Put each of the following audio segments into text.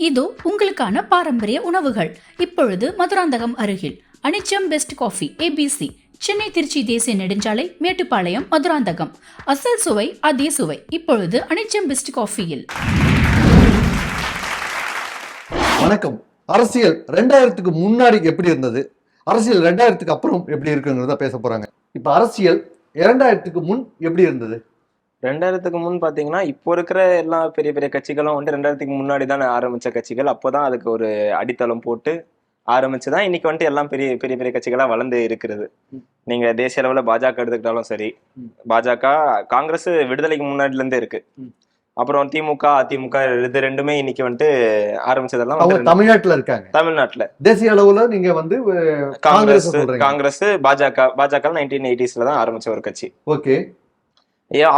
இது உங்களுக்கான பாரம்பரிய உணவுகள். இப்பொழுது மதுராந்தகம் அருகில் Anicham best coffee ABC, Chennai Trichy தேசிய நெடுஞ்சாலை, மேட்டுப்பாளையம், மதுராந்தகம். அசல் சுவை அதே சுவை. இப்பொழுது அனிச்சம் பெஸ்ட் காஃபியில். வணக்கம். அரசியல் 2000க்கு முன்னாடி எப்படி இருந்தது, அரசியல் 2000க்கு அப்புறம் எப்படி இருக்குங்கிறத பேச போறாங்க. இப்ப அரசியல் 2000க்கு முன் எப்படி இருந்தது? 2000க்கு முன் பாத்தீங்கன்னா இப்போ இருக்கிற எல்லா பெரிய பெரிய கட்சிகளும் 2000க்கு முன்னாடி தானே ஆரம்பிச்ச கட்சிகள். அப்போதான் அதுக்கு ஒரு அடித்தளம் போட்டு ஆரம்பிச்சுதான் இன்னைக்கு எல்லாம் பெரிய பெரிய பெரிய கட்சிகளா வளர்ந்து இருக்கிறது. நீங்க தேசிய அளவுல பாஜக எடுத்துக்கிட்டாலும் சரி, பாஜக காங்கிரஸ் விடுதலைக்கு முன்னாடில இருந்தே இருக்கு. அப்புறம் திமுக அதிமுக இது ரெண்டுமே இன்னைக்கு ஆரம்பிச்சதெல்லாம் தமிழ்நாட்டுல இருக்காங்க. தமிழ்நாட்டுல தேசிய அளவுல நீங்க காங்கிரஸ் பாஜக 1980s தான் ஆரம்பிச்ச ஒரு கட்சி. ஓகே.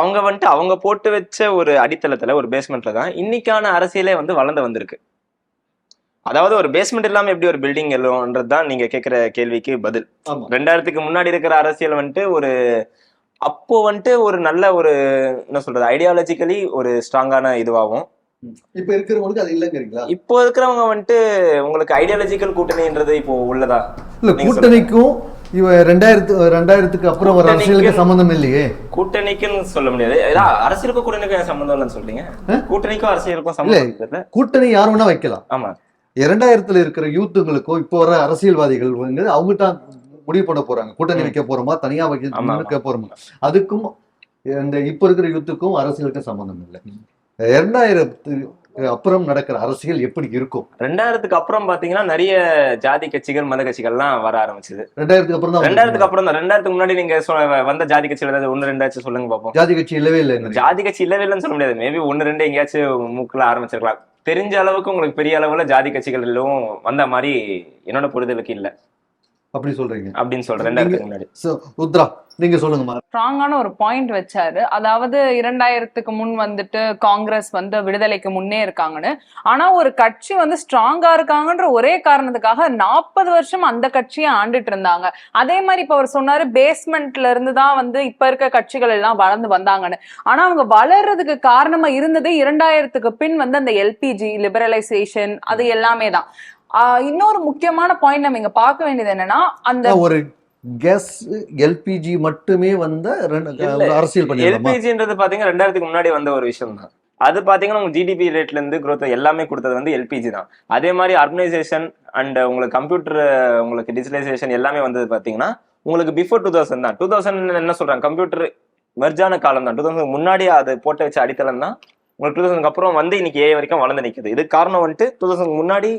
அவங்க அவங்க போட்டு வச்ச ஒரு அடித்தளத்துல ஒரு பேஸ்மெண்ட்ல தான் இன்னைக்கான அரசியலே வளர்ந்து வந்திருக்கு. அதாவது ஒரு பேஸ்மெண்ட் இல்லாம எப்படி ஒரு பில்டிங் எழுன்றதுதான் நீங்க கேட்கிற கேள்விக்கு பதில். 2000க்கு முன்னாடி இருக்கிற அரசியல் ஒரு அப்போ ஒரு நல்ல ஒரு என்ன சொல்றது ஐடியாலஜிக்கலி ஒரு ஸ்ட்ராங்கான இதுவாகும். இப்ப இருக்கிறவங்களுக்கு அது இல்லங்கிறீங்களா? இப்போ இருக்கிறவங்க உங்களுக்கு ஐடியாலஜிக்கல் கூட்டணின்றது இப்போ உள்ளதா? இல்ல, கூட்டணிக்கும் 2000க்கு அப்புறம் ஒரு அரசியலுக்கு சம்பந்தம் இல்லையே. கூட்டணிக்குன்னு சொல்ல முடியாது. அரசியலுக்கும் கூட்டணிக்கும் சம்பந்தம் இல்லைன்னு சொல்றீங்க. கூட்டணிக்கும் அரசியலுக்கும் சம்பந்தம் இல்ல. கூட்டணி யார் வேணா வைக்கலாம். ஆமா. 2000த்துல இருக்கிற யூத்துங்களுக்கும் இப்போ வர அரசியல்வாதிகள் அவங்க தான் முடிவு பண்ண போறாங்க. கூட்டணி வைக்க போறோமா, தனியா வைக்க போறோமா. அதுக்கும் இந்த இப்ப இருக்கிற யூத்துக்கும் அரசியலுக்கும் சம்பந்தம் இல்லை. 2000க்கு அப்புறம் நடக்கிற அரசியல் எப்படி இருக்கும்? 2000க்கு அப்புறம் பாத்தீங்கன்னா நிறைய ஜாதி கட்சிகள் மத கட்சிகள்லாம் வர ஆரம்பிச்சது. 2000க்கு அப்புறம் தான். 2000க்கு முன்னாடி நீங்க வந்த ஜாதி கட்சிகள் ஏதாவது 1-2 சொல்லுங்க பாப்போம். ஜாதி கட்சி இல்லவே இல்லை. ஜாதி கட்சி இல்லவே இல்லைன்னு சொல்ல முடியாது. மேபி 1-2 எங்கேயாச்சும் மூக்குல ஆரம்பிச்சிருக்கலாம். தெரிஞ்ச அளவுக்கு உங்களுக்கு பெரிய அளவுல ஜாதி கட்சிகள் எல்லாம் வந்த மாதிரி என்னோட புரிதலுக்கு இல்ல. அப்படி சொல்றீங்க? அப்படின்னு சொல்றேன். 2000க்கு முன்னாடி. உத்ரா நீங்க சொல்லுங்கம்மா. ஸ்ட்ராங்கான ஒரு பாயிண்ட் வச்சாரு. அதாவது 2000க்கு முன் காங்கிரஸ் விடுதலைக்கு முன்னே இருக்காங்கன்னு. ஆனா ஒரு கட்சி ஸ்ட்ராங்கா இருக்காங்கன்ற ஒரே காரணத்துக்காக 40 வருஷம் அந்த கட்சியை ஆண்டுட்டு இருந்தாங்க. அதே மாதிரி இப்ப அவர் சொன்னாரு பேஸ்மெண்ட்ல இருந்து தான் இப்ப இருக்க கட்சிகள் எல்லாம் வளர்ந்து வந்தாங்கன்னு. ஆனா அவங்க வளர்றதுக்கு காரணமா இருந்ததே 2000க்கு பின் அந்த எல்பிஜி லிபரலைசேஷன் அது எல்லாமே தான். இன்னொரு முக்கியமான பாயிண்ட் நம்ம இங்க பார்க்க வேண்டியது என்னன்னா, அந்த ஒரு கேஸ் எல்பிஜி மட்டுமே அரசியல் பண்ணி எல்பிஜின்றது பாத்தீங்கன்னா 2000க்கு முன்னாடி வந்த ஒரு விஷயம் தான். அது பாத்தீங்கன்னா உங்க ஜிடிபி ரேட்ல இருந்து growth எல்லாமே கொடுத்தது எல்பிஜி தான். அதே மாதிரி அர்பனைசேஷன் அண்ட் உங்களுக்கு கம்ப்யூட்டர் உங்களுக்கு டிஜிட்டலைசேஷன் எல்லாமே வந்தது பாத்தீங்கன்னா உங்களுக்கு பிஃபோர் 2000 தான். 2000 என்ன சொல்றாங்க, கம்ப்யூட்டர் மெர்ஜான காலம் தான். 2000 முன்னாடி அது போட்டு வச்ச அடித்தளம் தான் உங்களுக்கு 2000க்கு அப்புறம் இன்னைக்கு ஏ வரைக்கும் வளர்ந்து நிக்குது. இது காரணம் 2000க்கு முன்னாடி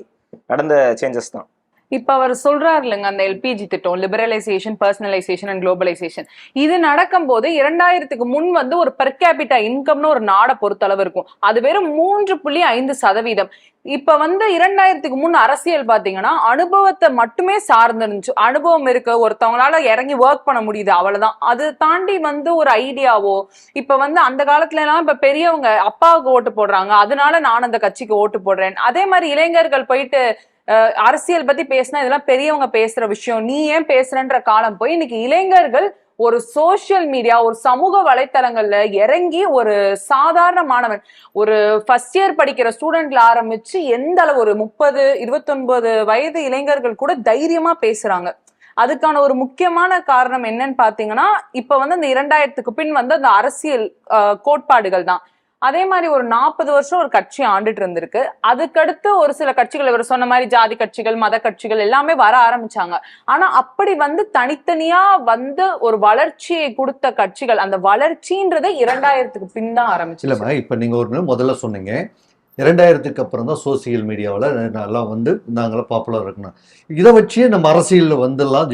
நடந்த சேஞ்சஸ் தான். இப்ப அவர் சொல்றாரு இல்லைங்க, அந்த எல்பிஜி திட்டம், லிபரலைசேஷன், பர்சனலைசேஷன் அண்ட் குளோபலைசேஷன், இது நடக்கும் போது 2000க்கு முன் ஒரு பெர் கேபிட்டா இன்கம்னு ஒரு நாடை பொறுத்தளவு இருக்கும். அது வெறும் 3.5%. இப்ப 2000க்கு முன் அரசியல் பாத்தீங்கன்னா அனுபவத்தை மட்டுமே சார்ந்து இருந்துச்சு. அனுபவம் இருக்கு, ஒருத்தவங்களால இறங்கி ஒர்க் பண்ண முடியுது, அவ்வளவுதான். அது தாண்டி ஒரு ஐடியாவோ இப்ப அந்த காலத்துல எல்லாம் இப்ப பெரியவங்க அப்பாவுக்கு ஓட்டு போடுறாங்க, அதனால நான் அந்த கட்சிக்கு ஓட்டு போடுறேன். அதே மாதிரி இளைஞர்கள் போயிட்டு அரசியல் பத்தி பேசினா இதெல்லாம் பெரியவங்க பேசுற விஷயம், நீ ஏன் பேசுறன்ற காலம் போய் இன்னைக்கு இளைஞர்கள் ஒரு சோசியல் மீடியா, ஒரு சமூக வலைத்தளங்கள்ல இறங்கி ஒரு சாதாரண மாணவன், ஒரு ஃபர்ஸ்ட் இயர் படிக்கிற ஸ்டூடெண்ட்ல ஆரம்பிச்சு எந்த அளவு ஒரு 30-29 வயது இளைஞர்கள் கூட தைரியமா பேசுறாங்க. அதுக்கான ஒரு முக்கியமான காரணம் என்னன்னு பாத்தீங்கன்னா, இப்ப அந்த 2000க்கு பின் அந்த அரசியல் கோட்பாடுகள் தான். அதே மாதிரி ஒரு 40 வருஷம் ஒரு கட்சி ஆண்டுட்டு இருந்திருக்கு. அதுக்கடுத்து ஒரு சில கட்சிகள், இவர் சொன்ன மாதிரி ஜாதி கட்சிகள் மத கட்சிகள் எல்லாமே வர ஆரம்பிச்சாங்க. ஆனா அப்படி தனித்தனியா ஒரு வளர்ச்சியை கொடுத்த கட்சிகள், அந்த வளர்ச்சின்றதை 2000க்கு பின் தான் ஆரம்பிச்சு. இல்லம்மா, இப்ப நீங்க ஒரு முதல்ல சொன்னீங்க 2000க்கு அப்புறம் தான் சோசியல் மீடியாவில் நல்லா நாங்களாம் பாப்புலர் இருக்கணும். இதை வச்சு நம்ம அரசியல்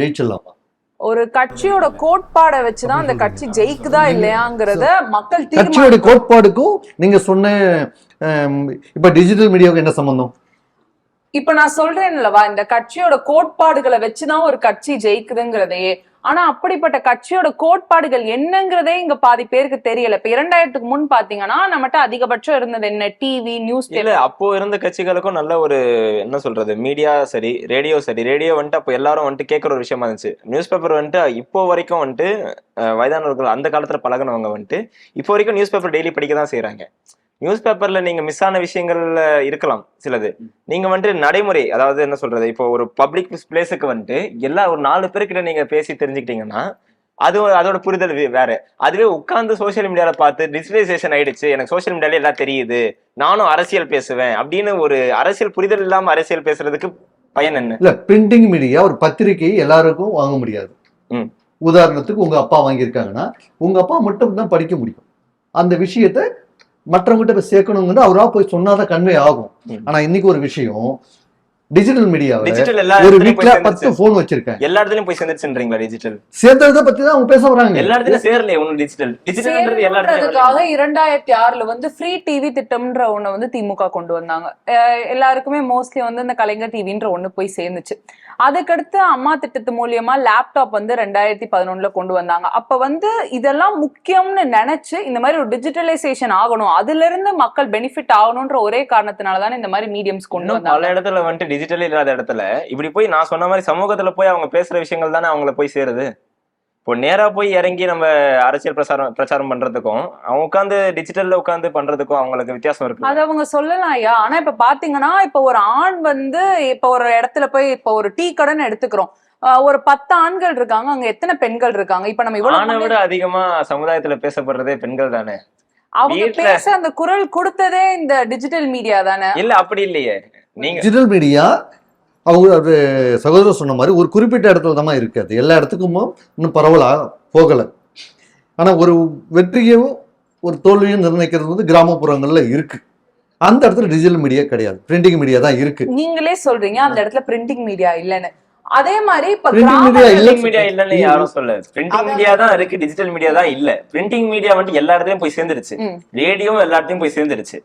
ஜெயிச்சிடலாமா? ஒரு கட்சியோட கோட்பாடை வச்சுதான் அந்த கட்சி ஜெயிக்குதா இல்லையாங்கிறத மக்கள் கட்சியோட கோட்பாடுக்கும் நீங்க சொன்ன இப்ப டிஜிட்டல் மீடியாவுக்கு என்ன சம்பந்தம்? இப்ப நான் சொல்றேன் இல்லவா, இந்த கட்சியோட கோட்பாடுகளை வச்சுதான் ஒரு கட்சி ஜெயிக்குதுங்கிறதையே. ஆனா அப்படிப்பட்ட கட்சியோட கோட்பாடுகள் என்னங்கிறதே இங்க பாதி பேருக்கு தெரியல. இப்ப 2000க்கு முன் பாத்தீங்கன்னா நம்மகிட்ட அதிகபட்சம் இருந்தது என்ன, டிவி, நியூஸ் பேப்பர். அப்போ இருந்த கட்சிகளுக்கும் நல்ல ஒரு என்ன சொல்றது, மீடியா சரி, ரேடியோ சரி. ரேடியோ அப்போ எல்லாரும் கேட்கற ஒரு விஷயமா இருந்துச்சு. நியூஸ் பேப்பர் இப்போ வரைக்கும் வயதானவர்கள் அந்த காலத்துல பழகினவங்க இப்போ வரைக்கும் நியூஸ் பேப்பர் டெய்லி படிக்க தான் செய்யறாங்க. நியூஸ் பேப்பர்ல நீங்க மிஸ் ஆன விஷயங்கள் இருக்கலாம் சிலது. நீங்க வந்துட்டு நடைமுறை, அதாவது என்ன சொல்றது, இப்போ ஒரு பப்ளிக் பிளேஸுக்கு வந்துட்டு ஒரு 4 பேருக்கிட்ட நீங்க பேசி தெரிஞ்சுக்கிட்டீங்கன்னா அதோட புரிதல் வேற. அதுவே உட்கார்ந்து சோசியல் மீடியால பார்த்து டிஜிட்டலைசேஷன் ஆயிடுச்சு, எனக்கு சோசியல் மீடியால எல்லாம் தெரியுது, நானும் அரசியல் பேசுவேன் அப்படின்னு ஒரு அரசியல் புரிதல் இல்லாம அரசியல் பேசுறதுக்கு பயன் என்ன? இல்ல, பிரிண்டிங் மீடியா ஒரு பத்திரிகை எல்லாருக்கும் வாங்க முடியாது. உதாரணத்துக்கு உங்க அப்பா வாங்கியிருக்காங்கன்னா உங்க அப்பா மட்டும் தான் படிக்க முடியும். அந்த விஷயத்த மற்றவங்கிட்ட போய் சேர்க்கணும்னு அவரா போய் சொன்னாதான் கன்வே ஆகும். ஆனா இன்னைக்கு ஒரு விஷயம், டிஜிட்டல் மீடியாவில் ஒரு வீட்ல 10 போன் வச்சிருக்கேன், எல்லா இடத்துலயும் போய் சேர்ந்துச்சுன்றீங்களா? டிஜிட்டல் சேர்ந்ததை பத்தி தான் அவங்க பேச வராங்க. எல்லா இடத்துலயும் சேரலையே ஒண்ணு. டிஜிட்டல்ன்றது எல்லா இடத்துலயும். 2006 வந்து ஃப்ரீ டிவி திட்டம்ன்ற ஒண்ணு வந்து திமுக கொண்டு வந்தாங்க. எல்லாருக்குமே மோஸ்ட்லி வந்து இந்த கலைஞர் டிவின்ற ஒண்ணு போய் சேர்ந்துச்சு. அதுக்கடுத்து அம்மா திட்டத்து மூலியமா லேப்டாப் வந்து 2011 கொண்டு வந்தாங்க. அப்ப வந்து இதெல்லாம் முக்கியம்னு நினைச்சு இந்த மாதிரி ஒரு டிஜிட்டலைசேஷன் ஆகணும், அதுல இருந்து மக்கள் பெனிஃபிட் ஆகணும்ன்ற ஒரே காரணத்தினாலதான் இந்த மாதிரி மீடியம்ஸ் கொண்டு வந்தாங்க. பல இடத்துல வந்துட்டு டிஜிட்டல் இல்லாத இடத்துல இப்படி போய் நான் சொன்ன மாதிரி சமூகத்துல போய் அவங்க பேசுற விஷயங்கள் தானே அவங்கள போய் சேருது. இப்போ நேரா போய் இறங்கி நம்ம அரசியல் பிரச்சாரம் பண்றதுக்கும் அவங்க உட்காந்து டிஜிட்டல்ல உட்காந்து பண்றதுக்கும் அவங்களுக்கு வித்தியாசம் இருக்கு. அது அவங்க சொல்லலாம் ஐயா. ஆனா இப்ப பாத்தீங்கன்னா இப்ப ஒரு ஆண் வந்து இப்ப ஒரு இடத்துல போய் இப்ப ஒரு டீ கடைன்னு எடுத்துக்கிறோம், ஒரு 10 ஆண்கள் இருக்காங்க, அங்க எத்தனை பெண்கள் இருக்காங்க? இப்ப நம்ம ஆணை விட அதிகமா சமுதாயத்துல பேசப்படுறதே பெண்கள் தானே. அவங்க பேச அந்த குரல் கொடுத்ததே இந்த டிஜிட்டல் மீடியா தானே. இல்ல அப்படி இல்லையே. நீங்க டிஜிட்டல் மீடியா அவங்க சகோதரர் சொன்ன மாதிரி ஒரு குறிப்பிட்ட இடத்துல தான் இருக்காது, எல்லா இடத்துக்கும் இன்னும் பரவலா போகல. ஆனா ஒரு வெற்றியும் ஒரு தோல்வியும் நிர்ணயிக்கிறது வந்து கிராமப்புறங்கள்ல இருக்கு. அந்த இடத்துல டிஜிட்டல் மீடியா கிடையாது, பிரிண்டிங் மீடியா தான் இருக்கு. நீங்களே சொல்றீங்க அந்த இடத்துல பிரிண்டிங் மீடியா இல்லன்னு. அதே மாதிரி இப்ப பிரிண்டிங் மீடியா இல்லன்னு யாரும் சொல்ல. பிரிண்டிங் மீடியா தான் இருக்கு, டிஜிட்டல் மீடியா தான் இல்ல. பிரிண்டிங் மீடியா வந்து எல்லா இடத்துலயும் போய் சேர்ந்துருச்சு, ரேடியோவும் எல்லா இடத்தையும் போய் சேர்ந்துருச்சு.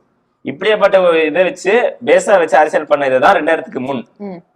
இப்படியாப்பட்ட இதை வச்சு பேஸா வச்சு அரசியல் பண்ண இதுதான் 2000க்கு முன்.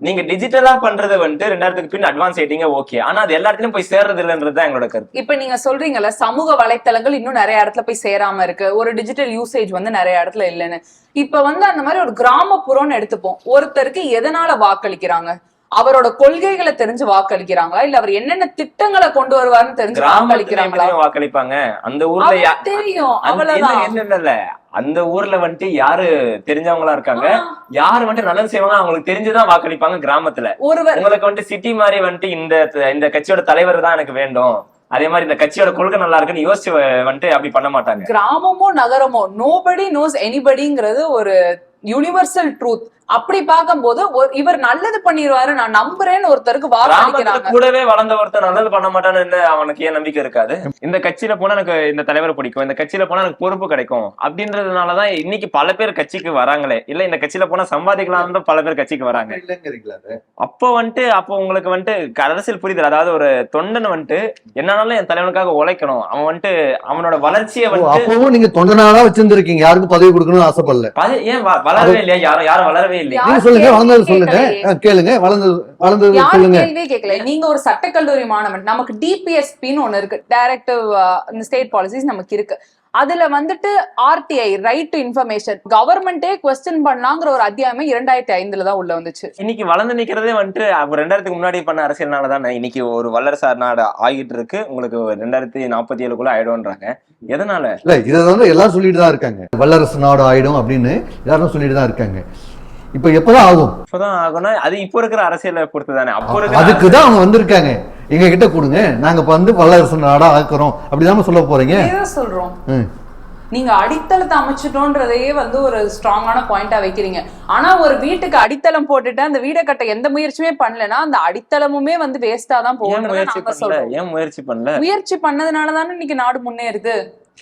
நீங்க டிஜிட்டலா பண்றது வந்துட்டு 2000க்கு பின் அட்வான்ஸ் ஆயிட்டீங்க, ஓகே. ஆனா அது எல்லா இடத்துலயும் போய் சேர்றது இல்லைன்றதுதான் எங்களோட கருத்து. இப்ப நீங்க சொல்றீங்கல்ல சமூக வலைத்தளங்கள் இன்னும் நிறைய இடத்துல போய் சேராம இருக்கு, ஒரு டிஜிட்டல் யூசேஜ் வந்து நிறைய இடத்துல இல்லைன்னு. இப்ப வந்து அந்த மாதிரி ஒரு கிராமப்புறம்னு எடுத்துப்போம். ஒருத்தருக்கு எதனால வாக்களிக்கிறாங்க? அவரோட கொள்கைகளை தெரிஞ்சு வாக்களிக்கிறாங்களா, இல்ல அவர் என்னென்ன திட்டங்களை கொண்டு வருவாருன்னு தெரிஞ்சு வாக்களிக்கிறாங்களா? வாக்களிப்பாங்க. அந்த ஊர்ல தெரியும், அவ்வளவுதான். அந்த ஊர்ல வந்துட்டு யாரு தெரிஞ்சவங்களா இருக்காங்க, யாரு வந்துட்டு நல்லது செய்வாங்க அவங்களுக்கு தெரிஞ்சுதான் வாக்களிப்பாங்க. கிராமத்துல உங்களுக்கு வந்துட்டு சிட்டி மாதிரி வந்துட்டு இந்த கட்சியோட தலைவர் தான் எனக்கு வேண்டும், அதே மாதிரி இந்த கட்சியோட கொள்கை நல்லா இருக்குன்னு யோசிச்சு வந்துட்டு அப்படி பண்ண மாட்டாங்க. கிராமமோ நகரமோ நோபடி நோஸ் எனிபடிங்கிறது ஒரு யூனிவர்சல் ட்ரூத். அப்படி பார்க்கும்போது இவர் நல்லது பண்ணிடுவாரு நான் நம்புறேன்னு ஒருத்தருக்கு வாக்களிக்கிறாங்க. கூடவே வளர்ந்த ஒருத்தர் நல்லது பண்ண மாட்டான்னு அவனுக்கு ஏன் நம்பிக்கை இருக்காது? இந்த கட்சியில போனா எனக்கு இந்த தலைவரை பிடிக்கும், இந்த கட்சியில போனா எனக்கு பொறுப்பு கிடைக்கும் அப்படின்றதுனாலதான் இன்னைக்கு பல பேர் கட்சிக்கு வராங்களே. இல்ல இந்த கட்சியில போனா சம்பாதிக்கலாம் பல பேர் கட்சிக்கு வராங்க. அப்போ உங்களுக்கு வந்துட்டு அரசியல் புரிதல், அதாவது ஒரு தொண்டன் வந்துட்டு என்னாலும் என் தலைவனுக்காக உழைக்கணும், அவன் வந்துட்டு அவனோட வளர்ச்சியை வந்து நீங்க தொண்டனாதான் வச்சிருந்திருக்கீங்க, யாருக்கும் பதவி கொடுக்கணும்னு ஆசைப்படல. ஏன் வளரவே இல்லையா? யாரும் வளரவே இல்லையா? சொல்லுங்க, வளர்ந்தது சொல்லுங்க, கேளுங்க. வளர்ந்தது சொல்லுங்க. கேள்வியே கேட்கல. நீங்க ஒரு சட்டக்கல்லூரி மாணவன், நமக்கு டிபிஎஸ்பின்னு ஒண்ணு இருக்கு, டைரக்டிவ் ஸ்டேட் பாலிசிஸ் நமக்கு இருக்கு. அதுல வந்துட்டு ஆர்டிஐ, ரைட் டு இன்ஃபர்மேஷன், கவர்மெண்டே குவெஸ்டின் பண்ணலாங்கிற ஒரு அத்தியாயமே 2005 தான் உள்ள வந்துச்சு. இன்னைக்கு வளர்ந்து நிக்கிறதே வந்துட்டு 2000க்கு முன்னாடி பண்ண அரசியல்னாலதான் இன்னைக்கு ஒரு வல்லரசார் நாடு ஆகிட்டு இருக்கு. உங்களுக்கு 2047 ஆயிடும்ன்றாங்க. எதனால? இல்ல, இதை வந்து எல்லாரும் சொல்லிட்டு தான் இருக்காங்க, வல்லரசு நாடு ஆயிடும் அப்படின்னு எல்லாரும் சொல்லிட்டு தான் இருக்காங்க. இப்ப எப்பதான் ஆகும்? இப்பதான் ஆகும்னா அது இப்ப இருக்கிற அரசியலை பொறுத்து தானே. அப்போ அதுக்குதான் அவங்க வந்திருக்காங்க, எங்க கிட்ட கொடுங்க, நாங்க வந்து வல்லரசு நாடா ஆக்குறோம் அப்படிதான் சொல்ல போறீங்க. சொல்றோம், நீங்க அடித்தளத்தை அமைச்சிட்டோன்றதையே வந்து ஒரு ஸ்ட்ராங்கான பாயிண்டா வைக்கிறீங்க. ஆனா ஒரு வீட்டுக்கு அடித்தளம் போட்டுட்டு அந்த வீடை கட்ட எந்த முயற்சியுமே பண்ணலன்னா அந்த அடித்தளமுமே வந்து வேஸ்டா தான் போகும். ஏன் முயற்சி பண்ணல? முயற்சி பண்ணதுனாலதானே இன்னைக்கு நாடு முன்னேறுது.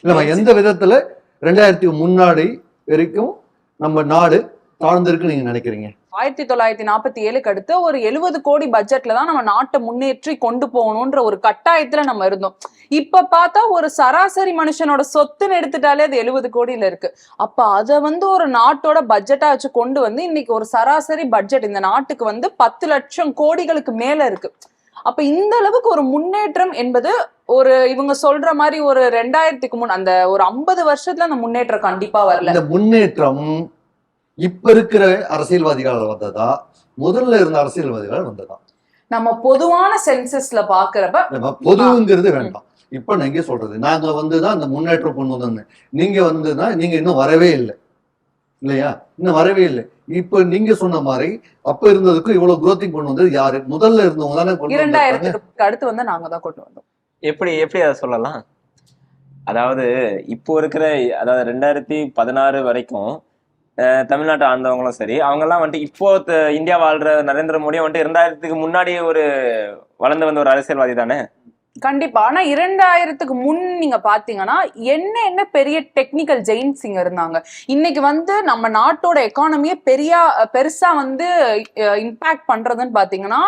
இல்ல, எந்த விதத்துல 2000க்கு முன்னாடி வரைக்கும் நம்ம நாடு தாழ்ந்திருக்கு நீங்க நினைக்கிறீங்க? 1947க்கு அடுத்து ஒரு 70 கோடி பட்ஜெட்ல தான் நம்ம நாட்டை முன்னேற்றி கொண்டு போகணும்ன்ற ஒரு கட்டாயத்துல நம்ம இருந்தோம். இப்ப பார்த்தா ஒரு சராசரி மனுஷனோட சொத்துன்னு எடுத்துட்டாலே அது 70 கோடியில இருக்கு. அப்ப அத வந்து ஒரு நாட்டோட பட்ஜெட்டா வச்சு கொண்டு வந்து இன்னைக்கு ஒரு சராசரி பட்ஜெட் இந்த நாட்டுக்கு வந்து 10 லட்சம் கோடிகளுக்கு மேல இருக்கு. அப்ப இந்த அளவுக்கு ஒரு முன்னேற்றம் என்பது ஒரு இவங்க சொல்ற மாதிரி ஒரு 2000க்கு முன் அந்த ஒரு 50 வருஷத்துல அந்த முன்னேற்றம் கண்டிப்பா வரல. இந்த முன்னேற்றம் இப்ப இருக்கிற அரசியல்வாதிகள் வந்ததா, முதல்ல இருந்த அரசியல்வாதிகள் வந்ததா? நம்ம பொதுவான சென்சஸ்ல பாக்குறப்ப பொதுங்கிறது வேண்டாம், இப்ப நீங்க சொல்றது நாங்க வந்துதான் அந்த முன்னேற்றம் கொண்டு வந்தோம்னு, நீங்க வந்துதான் நீங்க இன்னும் வரவே இல்லை இல்லையா? இன்னும் வரவே இல்லை. இப்ப நீங்க சொன்ன மாதிரி அப்ப இருந்ததுக்கும் இவ்வளவு குரோத்திங் கொண்டு வந்தது யாரு? முதல்ல இருந்தவங்க தானே கொண்டு வந்தாங்க. 2000க்கு அடுத்து வந்து நாங்க தான் கொண்டு வந்தோம். எப்படி அதை சொல்லலாம்? அதாவது இப்போ இருக்கிற, அதாவது 2016 வரைக்கும் தமிழ்நாட்டை ஆண்டவங்களும் சரி, அவங்க எல்லாம் வந்துட்டு இப்போ இந்தியா வாழ்ற நரேந்திர மோடியும் வந்துட்டு 2000க்கு முன்னாடி ஒரு வளர்ந்து வந்த ஒரு அரசியல்வாதி தானே. கண்டிப்பா. ஆனா 2000க்கு முன் நீங்க பாத்தீங்கன்னா என்ன பெரிய டெக்னிக்கல் ஜெயின்ஸ் இங்க இருந்தாங்க. இன்னைக்கு வந்து நம்ம நாட்டோட எக்கானமியே பெருசா வந்து இம்பாக்ட் பண்றதுன்னு பாத்தீங்கன்னா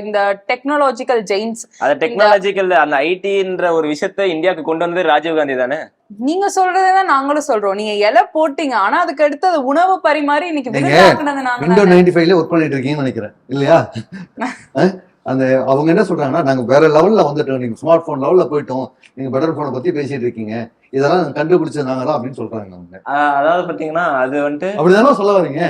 இந்த டெக்னாலஜிக்கல் ஜெயின்ஸ். அந்த டெக்னாலஜிக்கல் அந்த ஐடின்ற ஒரு விஷயத்த இந்தியாவுக்கு கொண்டு வந்தது ராஜீவ்காந்தி தானே. நீங்க சொல்றதுதான் நாங்களும் சொல்றோம். நீங்க இலை போட்டீங்க, ஆனா அதுக்கு அடுத்து அது உணவு பரிமாறி இன்னைக்கு விண்டோ 95ல ஒர்க் பண்ணிட்டு இருக்கீங்கன்னு நினைக்கிறேன் இல்லையா? அந்த அவங்க என்ன சொல்றாங்கன்னா, நாங்க வேற லெவல்ல வந்துட்டோம், நீங்க ஸ்மார்ட் போன் லெவல்ல போயிட்டோம், நீங்க பெட்டர் போனை பத்தி பேசிட்டு இருக்கீங்க, இதெல்லாம் கண்டுபிடிச்சது நாங்கதான் அப்படின்னு சொல்றாங்க அவங்க. அதாவது பாத்தீங்கன்னா அது வந்துட்டு அப்படிதானே சொல்ல வரீங்க?